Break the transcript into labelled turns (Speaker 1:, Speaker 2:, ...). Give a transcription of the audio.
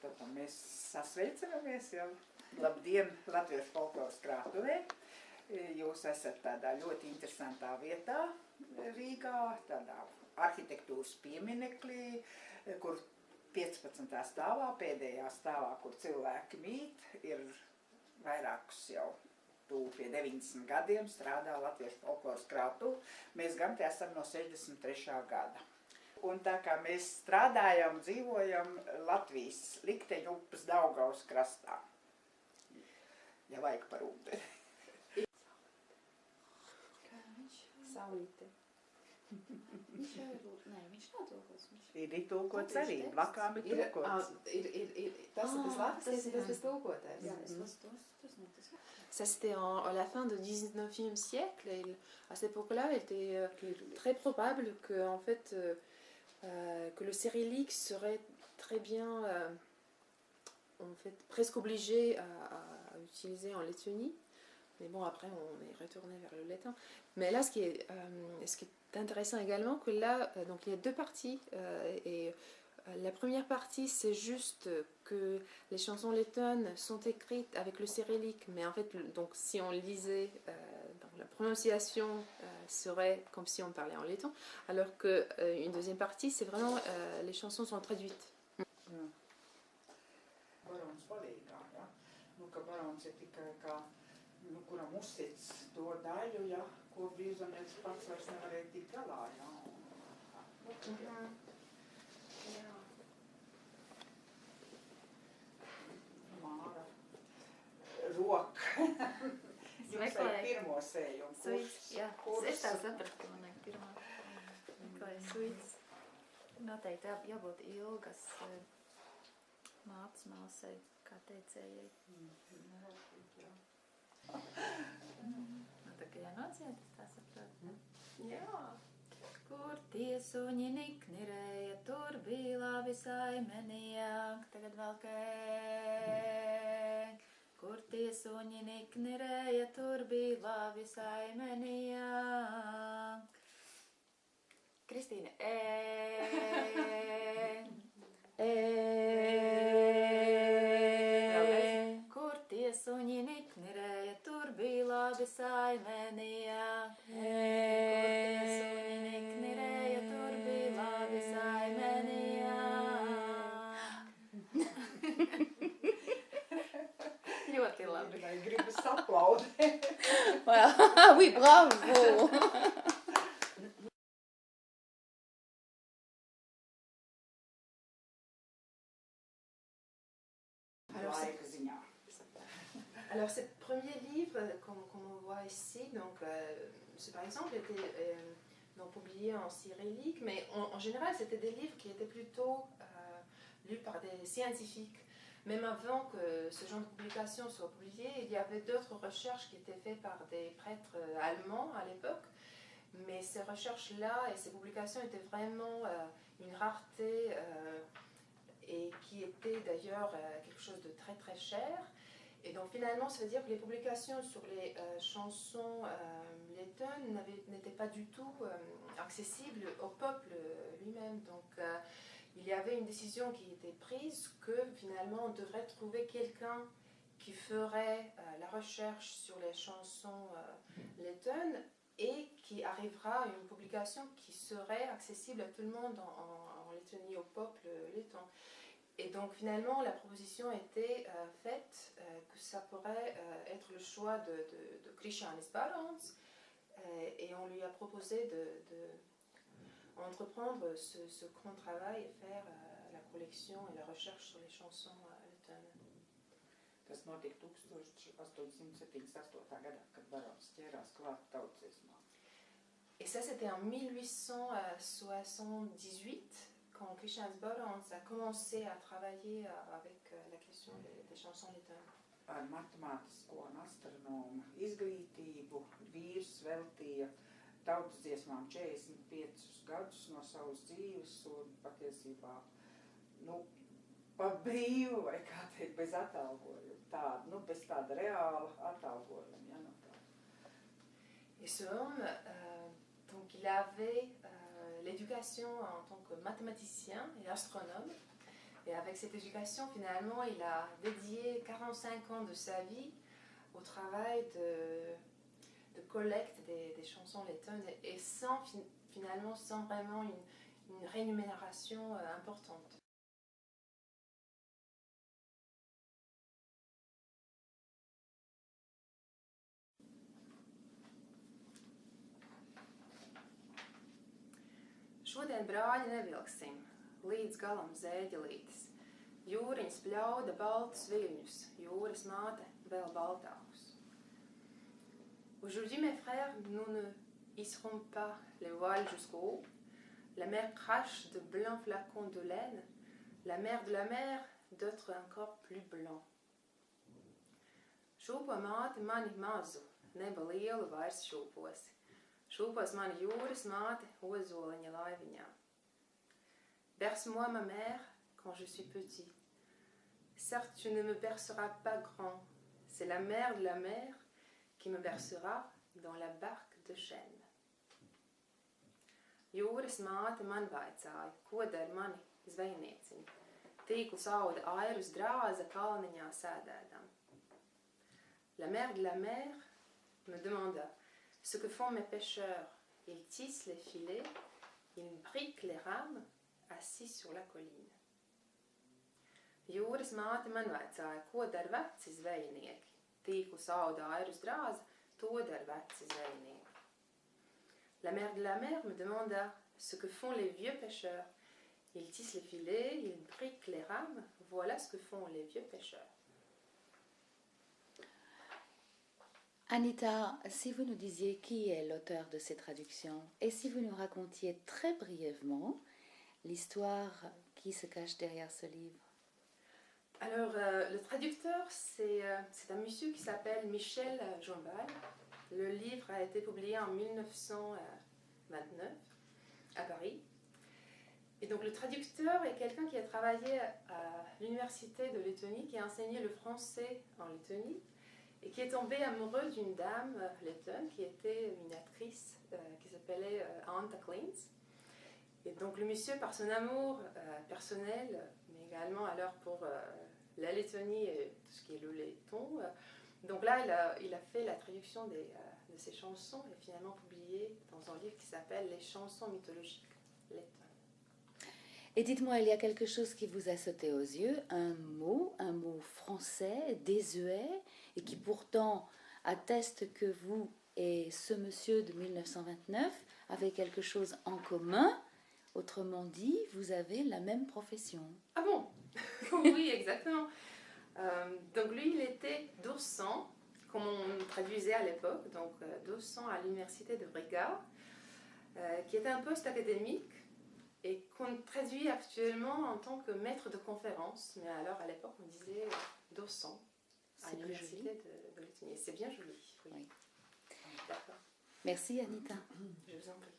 Speaker 1: tad mēs sasveicinamies jau. Labdien, Latviešu folkloras krātuvē. Jūs esat tādā ļoti interesantā vietā Rīgā, tādā arhitektūras pieminekļī, kur 15. stāvā, pēdējā stāvā, kur cilvēki mīt, ir vairākus jau tuvu pie 90 gadiem strādā Latviešu folkloras krātuve. Mēs gan te esam no 63. gada. Un tā kā mēs strādājam, dzīvojam Latvijas likteņu upes Daugavas krastā. Ja vajag par ūdeni.
Speaker 2: Kā viņš?
Speaker 3: Saulīte.
Speaker 2: Viņš jau ir, nē, viņš nav tulkots.
Speaker 1: Ir tulkots arī, blakām ir tulkots.
Speaker 3: Tas bez latvijas, tas bez tulkotājs.
Speaker 2: Jā, es lasu tos notas.
Speaker 3: Ça, c'était à la fin du 19e siècle. Et à cette époque-là, il était très probable que, en fait, que le cyrillique serait très bien, en fait, presque obligé à utiliser en Lettonie. Mais bon, après, on est retourné vers le latin. Mais là, ce qui est intéressant également, que là, donc il y a deux parties. La première partie, c'est juste que les chansons lettonnes sont écrites avec le cyrillique, mais en fait, donc, si on lisait, donc, la prononciation serait comme si on parlait en letton, alors qu'une deuxième partie, c'est vraiment, les chansons sont traduites.
Speaker 1: Barons palīgā, ja? Nu, ka barons ir tikai kā, nu, kuram uztic to daļu, ja, ko brīvzemnieks pats vairs nevarēja tikt galā, ja? Māra. Roka. Jums vajag pirmo sējumu.
Speaker 2: Suits, jā. Es tā sapratu, ka man vajag pirmā. Meklēju suits. Noteikti jābūt ilgas mātes māsai, kā teicējai. Nu, tā kā jānociet, es tā sapratu. Jā. Kur tie suņi niknirēja, tur bija labi saimenijāk, tagad vēl kēk. Kur tie suņi niknirēja, tur bija labi saimenijāk. Kristīne, Kur tie suņi niknirēja, tur bija labi saimenijāk. Kur tie suņi niknirēja, tur bija labi saimenijāk. Ļoti labi.
Speaker 1: Gribas aplaudēt.
Speaker 3: Oui, bravo! Alors, ce premier livre, comme on voit ici, donc, ce, par exemple, était donc, publié en cyrillique, mais en général, c'était des livres qui étaient plutôt lus par des scientifiques. Même avant que ce genre de publication soit publié, il y avait d'autres recherches qui étaient faites par des prêtres allemands à l'époque, mais ces recherches-là et ces publications étaient vraiment une rareté et qui était d'ailleurs quelque chose de très très cher. Et donc finalement, ça veut dire que les publications sur les chansons lettonnes n'étaient pas du tout accessibles au peuple lui-même. Donc il y avait une décision qui était prise que finalement on devrait trouver quelqu'un qui ferait la recherche sur les chansons lettonnes et qui arrivera à une publication qui serait accessible à tout le monde en Lettonie, au peuple letton. Et donc finalement la proposition était faite que ça pourrait être le choix de Krišjānis Barons et on lui a proposé d'entreprendre ce grand travail et faire la collection et la recherche sur les chansons lettonnes.
Speaker 1: Tas notika 1878. gadā, kad Barons ķērās klāt tautsdziesmām.
Speaker 3: Et ça c'était en 1878. Quand Krišjānis Barons a commencé à travailler avec la question des chansons lettonnes.
Speaker 1: Ar matemātisko un astronomu izglītību vīrs veltīja tautsdziesmām 45 gadus no savas dzīves un patiesībā, nu, pa brīvu vai kā teikt, bez atalgojuma, tāda, nu, bez tāda reāla atalgojuma, ja, no tā.
Speaker 3: Et ce homme, donc il avait l'éducation en tant que mathématicien et astronome. Et avec cette éducation, finalement, il a dédié 45 ans de sa vie au travail de collecte des chansons lettonnes et finalement sans vraiment une rémunération importante. Šodien brāļi nevilksim, līdz galam zēģelītes. Jūriņas pļauda baltus viļņus, jūras māte vēl baltākus. Aujourd'hui, mes frères, nous ne hisserons pas les voiles jusqu'au haut. La mer crache de blancs flacons de laine, la mer de la mer, d'autres encore plus blancs. Šūpo māte mani mazu, neba lielu vairs šūposi. Šūpos mani jūras māte ozoliņa laiviņā. Berce-moi, ma mère, quand je suis petit. Certes, tu ne me berceras pas grand. C'est la mère de la mer qui me bercera dans la barque de chêne. Jūras māte man vaicāja, ko dar mani zvejnieciņi. Tīklus auda airus drāza kalniņā sēdēdam. La mère de la mer me demanda ce que font mes pêcheurs. Ils tissent les filets, ils briquent les rames, assis sur la colline. Jūras māte man vaicāja, ko dar veci zvejnieki. Tīklus auda airus drāza, to dar veci zvejnieki. La mère de la mer me demanda ce que font les vieux pêcheurs. Ils tissent les filets, ils briquent les rames, voilà ce que font les vieux pêcheurs.
Speaker 4: Anita, si vous nous disiez qui est l'auteur de ces traductions et si vous nous racontiez très brièvement l'histoire qui se cache derrière ce livre.
Speaker 3: Alors, le traducteur, c'est un monsieur qui s'appelle Michel Jombal. Le livre a été publié en 1929 à Paris. Et donc, le traducteur est quelqu'un qui a travaillé à l'université de Lettonie, qui a enseigné le français en Lettonie, et qui est tombé amoureux d'une dame lettonne qui était une actrice qui s'appelait Anta Klins. Et donc le monsieur, par son amour personnel, mais également alors pour la Lettonie et tout ce qui est le letton, donc là il a fait la traduction de ses chansons et finalement publié dans un livre qui s'appelle Les chansons mythologiques lettonnes.
Speaker 4: Et dites-moi, il y a quelque chose qui vous a sauté aux yeux, un mot français, désuet, et qui pourtant atteste que vous et ce monsieur de 1929 avez quelque chose en commun. Autrement dit, vous avez la même profession.
Speaker 3: Ah bon? Oui, exactement. Donc lui, il était docent, comme on traduisait à l'époque, donc docent à l'université de Riga, qui était un poste académique, et qu'on traduit actuellement en tant que maître de conférence, mais alors à l'époque on disait docent à l'université de Lettonie. C'est bien joli. Oui.
Speaker 4: Oui.
Speaker 3: D'accord.
Speaker 4: Merci Anita.
Speaker 3: Je vous en prie.